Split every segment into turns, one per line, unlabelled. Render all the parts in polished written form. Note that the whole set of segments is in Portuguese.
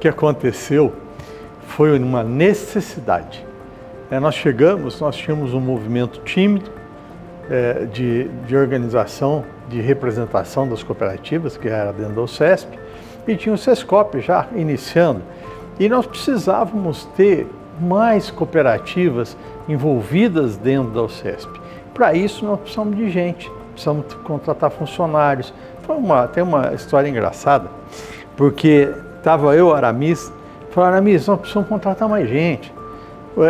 que aconteceu foi uma necessidade. Nós chegamos, nós tínhamos um movimento tímido de organização, de representação das cooperativas, que era dentro da UCESP, e tinha o SESCOP já iniciando. E nós precisávamos ter mais cooperativas envolvidas dentro da UCESP. Para isso nós precisamos de gente, precisamos contratar funcionários. Tem uma história engraçada, porque estava eu, Aramis, falei, Aramis, nós precisamos contratar mais gente.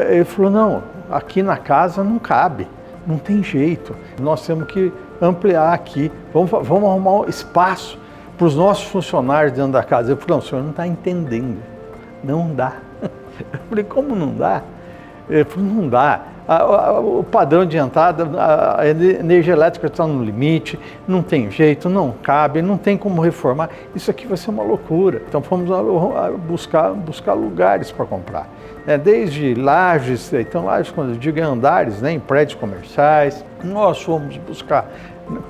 Ele falou, não, aqui na casa não cabe, não tem jeito, nós temos que ampliar aqui, vamos arrumar espaço para os nossos funcionários dentro da casa. Eu falei, não, o senhor não está entendendo, não dá. Eu falei, como não dá? Ele falou, não dá. O padrão de entrada, a energia elétrica está no limite, não tem jeito, não cabe, não tem como reformar. Isso aqui vai ser uma loucura. Então fomos buscar lugares para comprar. Desde lajes, então lajes, quando eu digo andares, em prédios comerciais, nós fomos buscar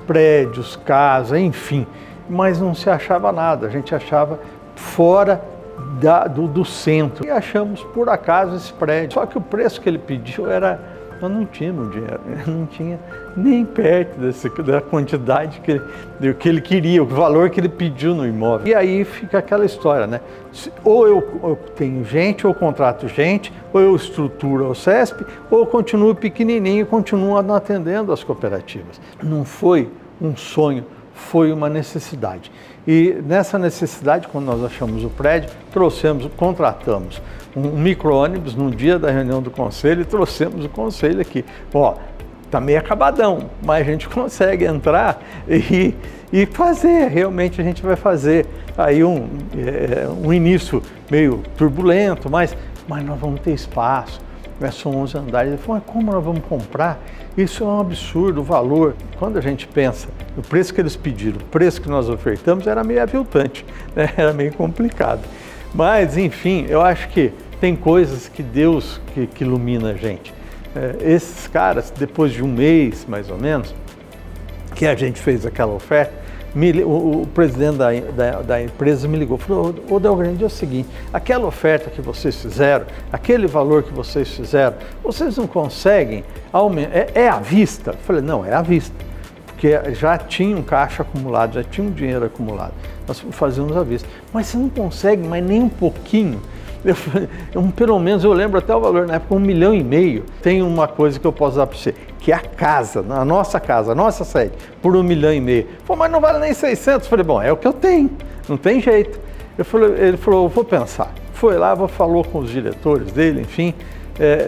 prédios, casas, enfim, mas não se achava nada, a gente achava fora do centro. E achamos, por acaso, esse prédio. Só que o preço que ele pediu nós não tínhamos dinheiro, não tinha nem perto da quantidade que ele queria, o valor que ele pediu no imóvel. E aí fica aquela história, né? Ou eu tenho gente, ou contrato gente, ou eu estruturo o CESP, ou eu continuo pequenininho e continuo atendendo as cooperativas. Não foi um sonho, foi uma necessidade. E nessa necessidade, quando nós achamos o prédio, contratamos um micro-ônibus no dia da reunião do conselho e trouxemos o conselho aqui. Tá meio acabadão, mas a gente consegue entrar e fazer, realmente a gente vai fazer aí um início meio turbulento, mas nós vamos ter espaço. São 11 andares. Ele falou, mas como nós vamos comprar? Isso é um absurdo, o valor. Quando a gente pensa no preço que eles pediram, o preço que nós ofertamos, era meio aviltante, né? Era meio complicado. Mas, enfim, eu acho que tem coisas que Deus que ilumina a gente. Esses caras, depois de um mês, mais ou menos, que a gente fez aquela oferta, o presidente da empresa me ligou, falou, ô Delgrande, é o seguinte, aquela oferta que vocês fizeram, aquele valor que vocês fizeram, vocês não conseguem aumentar, é à vista? Eu falei, não, é à vista, porque já tinha um caixa acumulado, já tinha um dinheiro acumulado, nós fazemos à vista, mas você não consegue mais nem um pouquinho? Pelo menos eu lembro até o valor, na época, 1,5 milhão. Tem uma coisa que eu posso dar para você, que é a casa, a nossa sede, por 1,5 milhão. Falei, mas não vale nem 600. Falei, bom, é o que eu tenho, não tem jeito. Ele falou, vou pensar. Foi lá, falou com os diretores dele, enfim,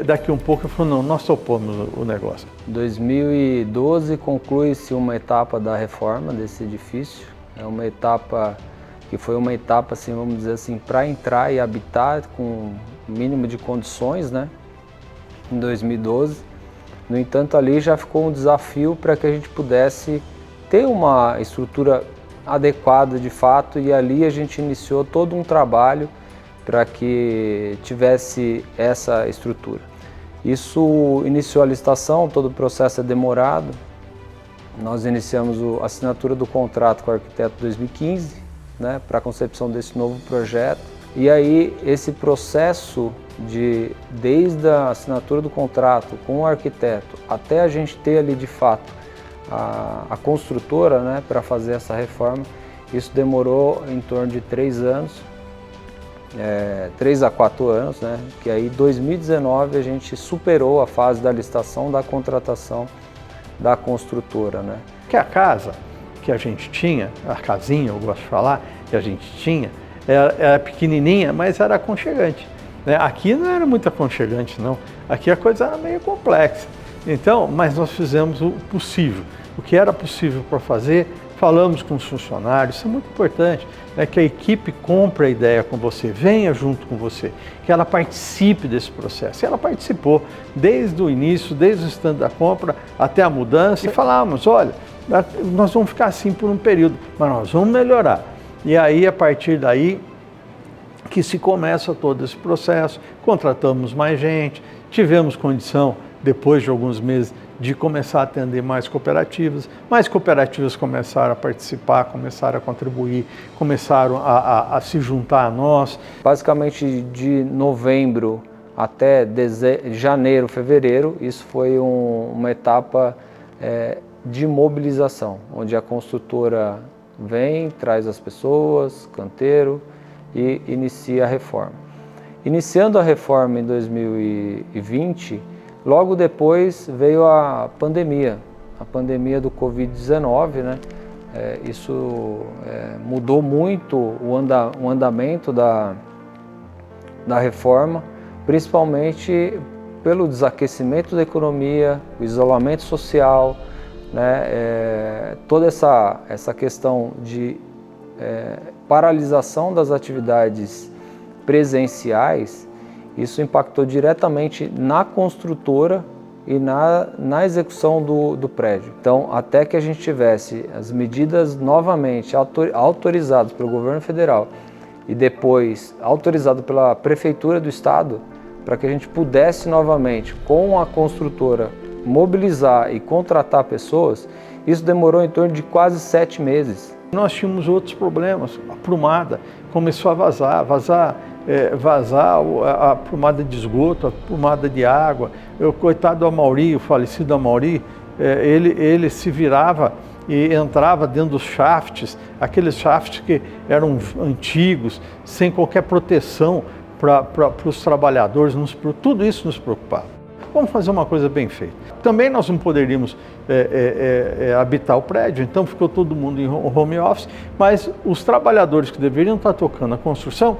daqui um pouco ele falou, não, nós topamos o negócio.
Em 2012 conclui-se uma etapa da reforma desse edifício, é uma etapa que foi uma etapa, assim, vamos dizer assim, para entrar e habitar com o mínimo de condições, né, em 2012. No entanto, ali já ficou um desafio para que a gente pudesse ter uma estrutura adequada de fato, e ali a gente iniciou todo um trabalho para que tivesse essa estrutura. Isso iniciou a licitação, todo o processo é demorado. Nós iniciamos a assinatura do contrato com o arquiteto em 2015, né, para a concepção desse novo projeto. E aí esse processo desde a assinatura do contrato com o arquiteto até a gente ter ali de fato a construtora, né, para fazer essa reforma, isso demorou em torno de 3 anos, 3 a 4 anos, né, que aí em 2019 a gente superou a fase da licitação, da contratação da construtora, né.
Que a casa que a gente tinha, a casinha, eu gosto de falar, que a gente tinha, era pequenininha, mas era aconchegante, né? Aqui não era muito aconchegante, não. Aqui a coisa era meio complexa. Então, mas nós fizemos o possível. O que era possível para fazer, falamos com os funcionários, isso é muito importante, né? Que a equipe compre a ideia com você, venha junto com você, que ela participe desse processo. E ela participou desde o início, desde o instante da compra até a mudança, e falávamos, olha, nós vamos ficar assim por um período, mas nós vamos melhorar. E aí, a partir daí, que se começa todo esse processo, contratamos mais gente, tivemos condição depois de alguns meses, de começar a atender mais cooperativas começaram a participar, começaram a contribuir, começaram a se juntar a nós.
Basicamente de novembro até janeiro, fevereiro, isso foi uma etapa de mobilização, onde a construtora vem, traz as pessoas, canteiro e inicia a reforma. Iniciando a reforma em 2020, logo depois veio a pandemia do Covid-19, né? Isso mudou muito o andamento da reforma, principalmente pelo desaquecimento da economia, o isolamento social, né? Toda essa questão de paralisação das atividades presenciais, isso impactou diretamente na construtora e na execução do prédio. Então, até que a gente tivesse as medidas novamente autorizadas pelo governo federal e depois autorizado pela prefeitura do estado, para que a gente pudesse novamente, com a construtora, mobilizar e contratar pessoas, isso demorou em torno de quase 7 meses.
Nós tínhamos outros problemas, a prumada começou a vazar a prumada de esgoto, a prumada de água. Coitado do Amauri, o falecido Amauri, ele se virava e entrava dentro dos shafts, aqueles shafts que eram antigos, sem qualquer proteção para os trabalhadores, tudo isso nos preocupava. Vamos fazer uma coisa bem feita. Também nós não poderíamos habitar o prédio, então ficou todo mundo em home office, mas os trabalhadores que deveriam estar tocando a construção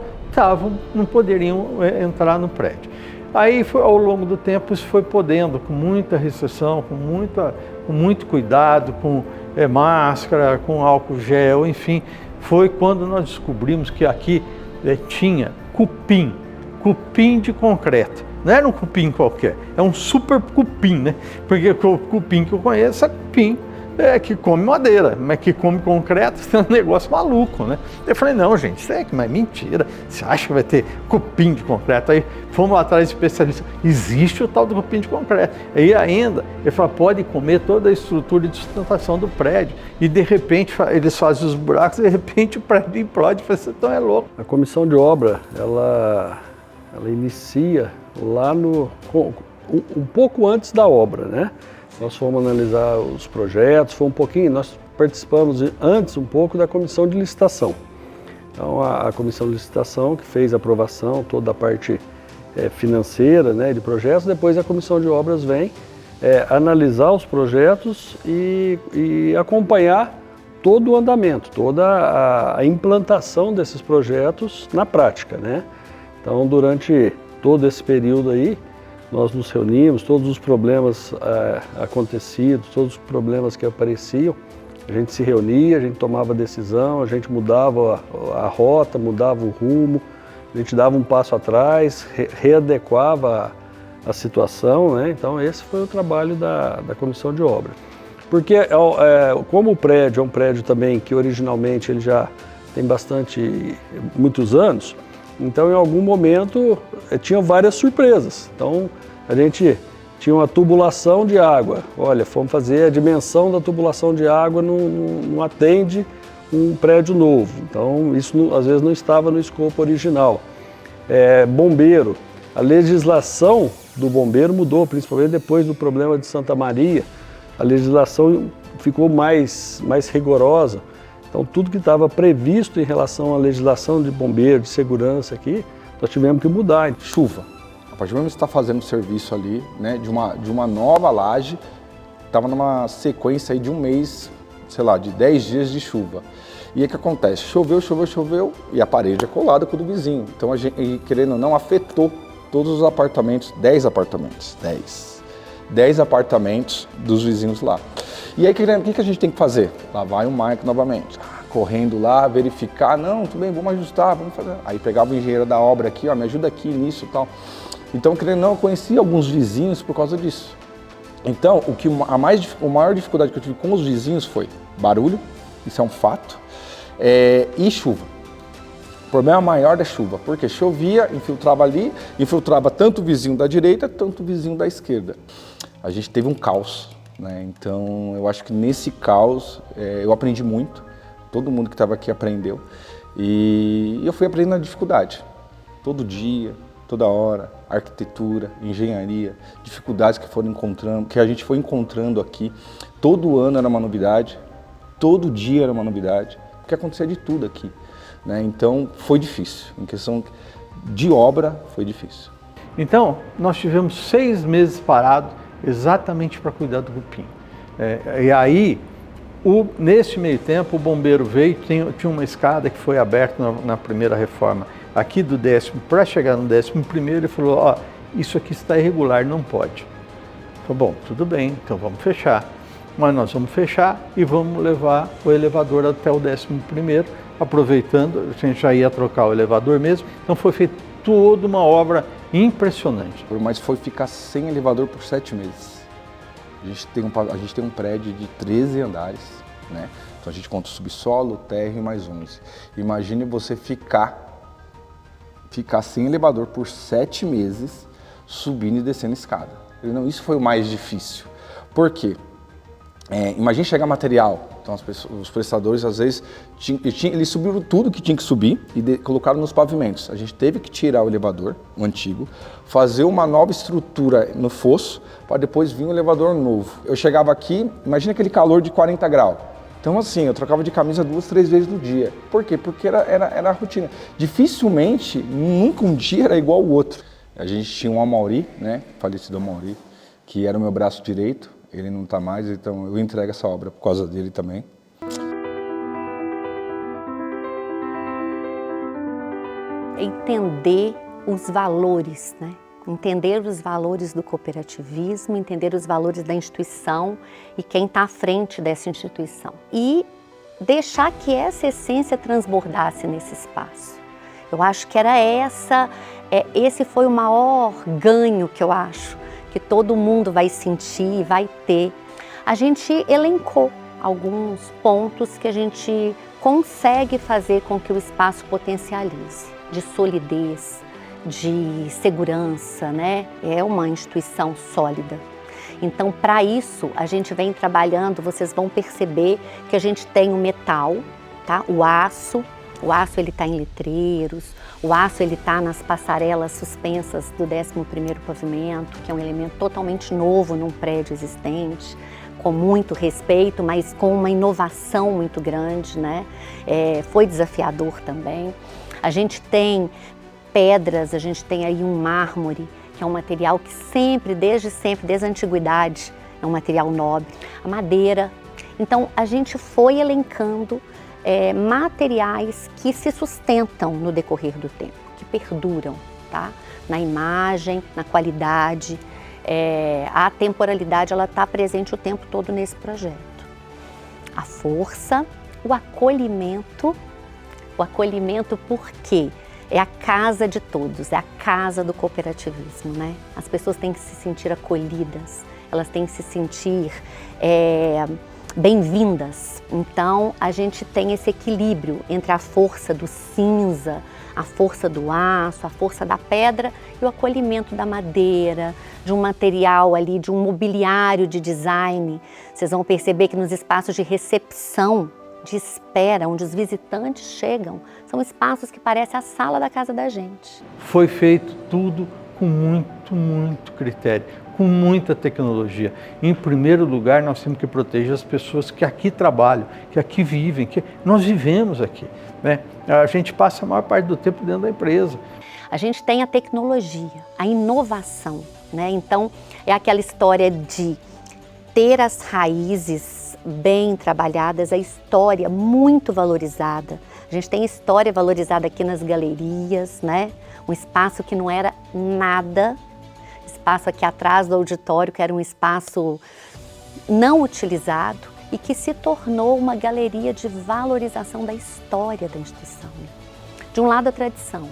não poderiam entrar no prédio. Aí, ao longo do tempo, isso foi podendo, com muita restrição, com muito cuidado, com máscara, com álcool gel, enfim. Foi quando nós descobrimos que aqui tinha cupim de concreto. Não era um cupim qualquer, é um super cupim, né? Porque o cupim que eu conheço é cupim que come madeira, mas que come concreto, é um negócio maluco, né? Eu falei, não, gente, isso é mentira. Você acha que vai ter cupim de concreto? Aí fomos atrás de especialistas. Existe o tal do cupim de concreto. Aí ainda, ele falou, pode comer toda a estrutura de sustentação do prédio. E de repente, eles fazem os buracos, de repente o prédio implode. Eu falei, você então é louco.
A comissão de obra, ela inicia lá um pouco antes da obra, né? Nós fomos analisar os projetos, nós participamos antes um pouco da comissão de licitação. Então a comissão de licitação que fez a aprovação, toda a parte financeira, né, de projetos, depois a comissão de obras vem analisar os projetos e acompanhar todo o andamento, toda a implantação desses projetos na prática, né? Então durante todo esse período aí, nós nos reunimos, todos os problemas acontecidos, todos os problemas que apareciam, a gente se reunia, a gente tomava decisão, a gente mudava a rota, mudava o rumo, a gente dava um passo atrás, readequava a situação, né? Então esse foi o trabalho da comissão de obra. Porque como o prédio é um prédio também que originalmente ele já tem muitos anos, então em algum momento tinha várias surpresas. Então a gente tinha uma tubulação de água. Olha, fomos fazer a dimensão da tubulação de água, não atende um prédio novo. Então isso às vezes não estava no escopo original. Bombeiro, a legislação do bombeiro mudou, principalmente depois do problema de Santa Maria. A legislação ficou mais rigorosa. Então tudo que estava previsto em relação à legislação de bombeiro, de segurança aqui, nós tivemos que mudar.
Chuva. A partir do momento que você está fazendo serviço ali, né, de uma nova laje, estava numa sequência aí de um mês, sei lá, de 10 dias de chuva. E aí o que acontece? Choveu, e a parede é colada com o do vizinho. Então a gente, querendo ou não, afetou todos os apartamentos, 10 apartamentos dos vizinhos lá. E aí o que a gente tem que fazer? Lá vai o Mike novamente, correndo lá, verificar, não, tudo bem, vamos ajustar, vamos fazer. Aí pegava o engenheiro da obra aqui, ó, me ajuda aqui nisso e tal. Então, querendo ou não, eu conheci alguns vizinhos por causa disso. Então, a maior dificuldade que eu tive com os vizinhos foi barulho, isso é um fato, e chuva. problema maior é chuva, porque chovia, infiltrava ali, infiltrava tanto o vizinho da direita, tanto o vizinho da esquerda. A gente teve um caos, né? Então eu acho que nesse caos eu aprendi muito, todo mundo que estava aqui aprendeu, e eu fui aprendendo a dificuldade, todo dia, toda hora, arquitetura, engenharia, dificuldades que a gente foi encontrando aqui. Todo ano era uma novidade, todo dia era uma novidade, porque acontecia de tudo aqui, né? Então foi difícil, em questão de obra foi difícil.
Então nós tivemos 6 meses parados exatamente para cuidar do cupim. E aí, nesse meio tempo, o bombeiro veio, tinha uma escada que foi aberta na primeira reforma, aqui do 10º, para chegar no 11º, ele falou, ó, isso aqui está irregular, não pode. Falei, bom, tudo bem, então vamos fechar. Mas nós vamos fechar e vamos levar o elevador até o 11º, aproveitando, a gente já ia trocar o elevador mesmo, então foi feita toda uma obra impressionante.
Mas foi ficar sem elevador por 7 meses. A gente tem um prédio de 13 andares, né? Então a gente conta o subsolo, o térreo e mais 11. Imagine você ficar sem elevador por 7 meses, subindo e descendo escada. Não, isso foi o mais difícil. Por quê? Imagine chegar material. Então os prestadores, às vezes, eles subiram tudo que tinha que subir e colocaram nos pavimentos. A gente teve que tirar o elevador, o antigo, fazer uma nova estrutura no fosso, para depois vir um elevador novo. Eu chegava aqui, imagina aquele calor de 40 graus. Então assim, eu trocava de camisa 2, 3 vezes no dia. Por quê? Porque era a rotina. Dificilmente, nunca um dia era igual ao outro. A gente tinha um Amauri, né, falecido Amauri, que era o meu braço direito. Ele não está mais, então eu entrego essa obra por causa dele também.
Entender os valores, né? Entender os valores do cooperativismo, entender os valores da instituição e quem está à frente dessa instituição. E deixar que essa essência transbordasse nesse espaço. Eu acho que era esse foi o maior ganho que eu acho, que todo mundo vai sentir, vai ter. A gente elencou alguns pontos que a gente consegue fazer com que o espaço potencialize, de solidez, de segurança, né? É uma instituição sólida. Então, para isso, a gente vem trabalhando, vocês vão perceber que a gente tem o metal, tá? O aço ele está em letreiros, o aço ele está nas passarelas suspensas do 11º pavimento, que é um elemento totalmente novo num prédio existente, com muito respeito, mas com uma inovação muito grande, né? Foi desafiador também. A gente tem pedras, a gente tem aí um mármore, que é um material que desde a antiguidade, é um material nobre. A madeira. Então, a gente foi elencando materiais que se sustentam no decorrer do tempo, que perduram, tá? Na imagem, na qualidade, a temporalidade ela está presente o tempo todo nesse projeto. A força, o acolhimento porque é a casa de todos, é a casa do cooperativismo, né? As pessoas têm que se sentir acolhidas, elas têm que se sentir bem-vindas. Então, a gente tem esse equilíbrio entre a força do cinza, a força do aço, a força da pedra e o acolhimento da madeira, de um material ali, de um mobiliário de design. Vocês vão perceber que nos espaços de recepção, de espera, onde os visitantes chegam, são espaços que parecem a sala da casa da gente.
Foi feito tudo com muito critério, com muita tecnologia. Em primeiro lugar, nós temos que proteger as pessoas que aqui trabalham, que aqui vivem, que nós vivemos aqui, né? A gente passa a maior parte do tempo dentro da empresa.
A gente tem a tecnologia, a inovação, né? Então, é aquela história de ter as raízes bem trabalhadas, a história muito valorizada. A gente tem história valorizada aqui nas galerias, né? Um espaço que não era nada, espaço aqui atrás do auditório, que era um espaço não utilizado e que se tornou uma galeria de valorização da história da instituição. De um lado a tradição,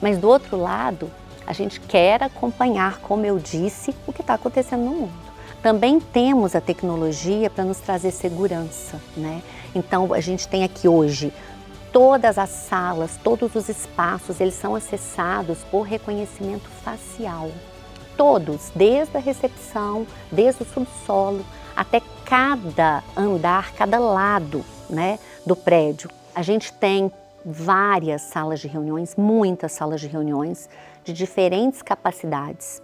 mas do outro lado a gente quer acompanhar, como eu disse, o que está acontecendo no mundo. Também temos a tecnologia para nos trazer segurança, né? Então a gente tem aqui hoje Todas as salas, todos os espaços, eles são acessados por reconhecimento facial. Todos, desde a recepção, desde o subsolo, até cada andar, cada lado, né, do prédio. A gente tem várias salas de reuniões, muitas salas de reuniões de diferentes capacidades,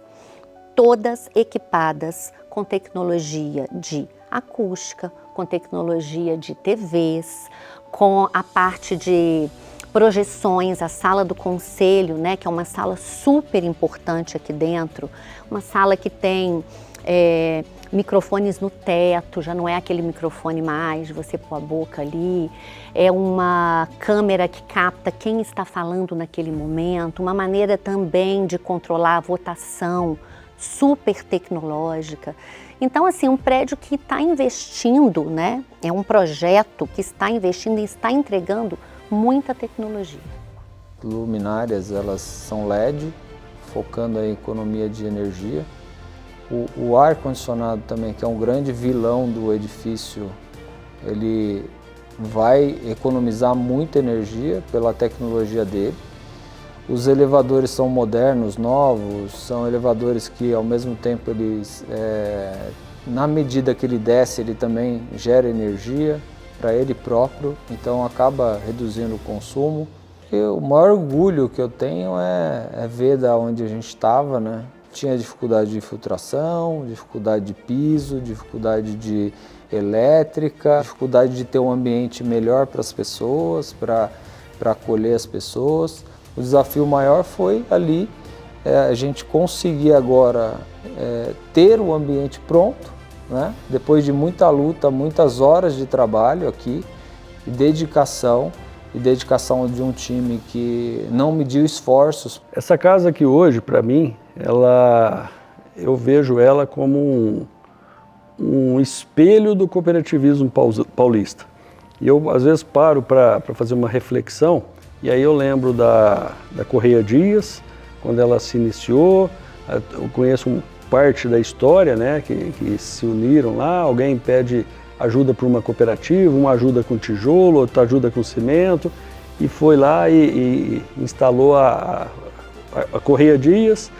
todas equipadas com tecnologia de acústica, com tecnologia de TVs, com a parte de projeções, a sala do conselho, né, que é uma sala super importante aqui dentro, uma sala que tem microfones no teto, já não é aquele microfone mais de você pôr a boca ali, é uma câmera que capta quem está falando naquele momento, uma maneira também de controlar a votação super tecnológica. Então, assim, um prédio que está investindo, né, é um projeto que está investindo e está entregando muita tecnologia.
Luminárias, elas são LED, focando a economia de energia. O ar-condicionado também, que é um grande vilão do edifício, ele vai economizar muita energia pela tecnologia dele. Os elevadores são modernos, novos, são elevadores que ao mesmo tempo eles, na medida que ele desce, ele também gera energia para ele próprio, então acaba reduzindo o consumo. E o maior orgulho que eu tenho é ver da onde a gente estava, né? Tinha dificuldade de infiltração, dificuldade de piso, dificuldade de elétrica, dificuldade de ter um ambiente melhor para as pessoas, para acolher as pessoas. O desafio maior foi ali a gente conseguir agora ter o ambiente pronto, né? Depois de muita luta, muitas horas de trabalho aqui e dedicação de um time que não mediu esforços.
Essa casa aqui hoje, para mim, eu vejo ela como um espelho do cooperativismo paulista. E eu, às vezes, paro para fazer uma reflexão, e aí eu lembro da Correia Dias, quando ela se iniciou. Eu conheço parte da história, né, que se uniram lá, alguém pede ajuda para uma cooperativa, uma ajuda com tijolo, outra ajuda com cimento, e foi lá e instalou a Correia Dias.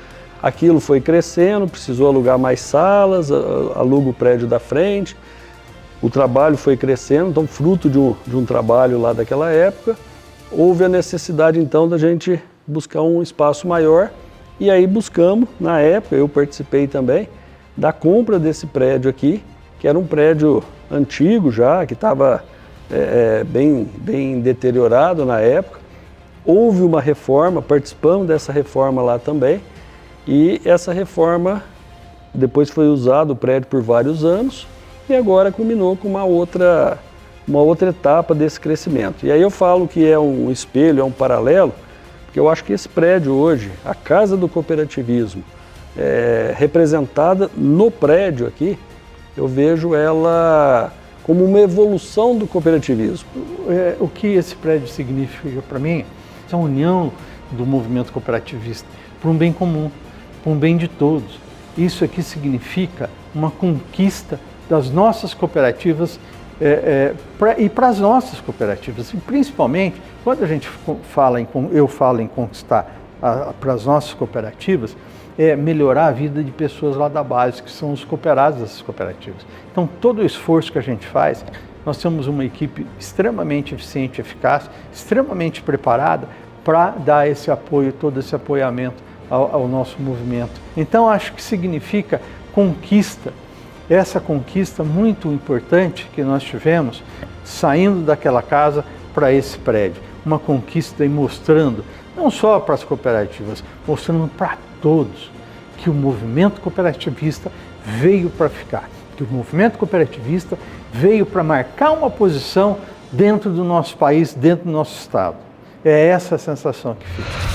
Aquilo foi crescendo, precisou alugar mais salas, aluga o prédio da frente, o trabalho foi crescendo, então fruto de um trabalho lá daquela época, houve a necessidade então da gente buscar um espaço maior, e aí buscamos, na época eu participei também, da compra desse prédio aqui, que era um prédio antigo já, que estava bem deteriorado na época. Houve uma reforma, participamos dessa reforma lá também, e essa reforma depois foi usado o prédio por vários anos e agora culminou com uma outra etapa desse crescimento. E aí eu falo que é um espelho, é um paralelo, porque eu acho que esse prédio hoje, a Casa do Cooperativismo, representada no prédio aqui, eu vejo ela como uma evolução do cooperativismo.
O que esse prédio significa para mim é a união do movimento cooperativista para um bem comum, para um bem de todos. Isso aqui significa uma conquista das nossas cooperativas e para as nossas cooperativas, e principalmente quando a gente eu falo em conquistar para as nossas cooperativas, melhorar a vida de pessoas lá da base, que são os cooperados dessas cooperativas. Então, todo o esforço que a gente faz, nós temos uma equipe extremamente eficiente, eficaz, extremamente preparada para dar esse apoio, todo esse apoiamento ao nosso movimento. Então, acho que significa conquista, essa conquista muito importante que nós tivemos saindo daquela casa para esse prédio. Uma conquista e mostrando, não só para as cooperativas, mostrando para todos que o movimento cooperativista veio para ficar, que o movimento cooperativista veio para marcar uma posição dentro do nosso país, dentro do nosso estado. É essa a sensação que fica.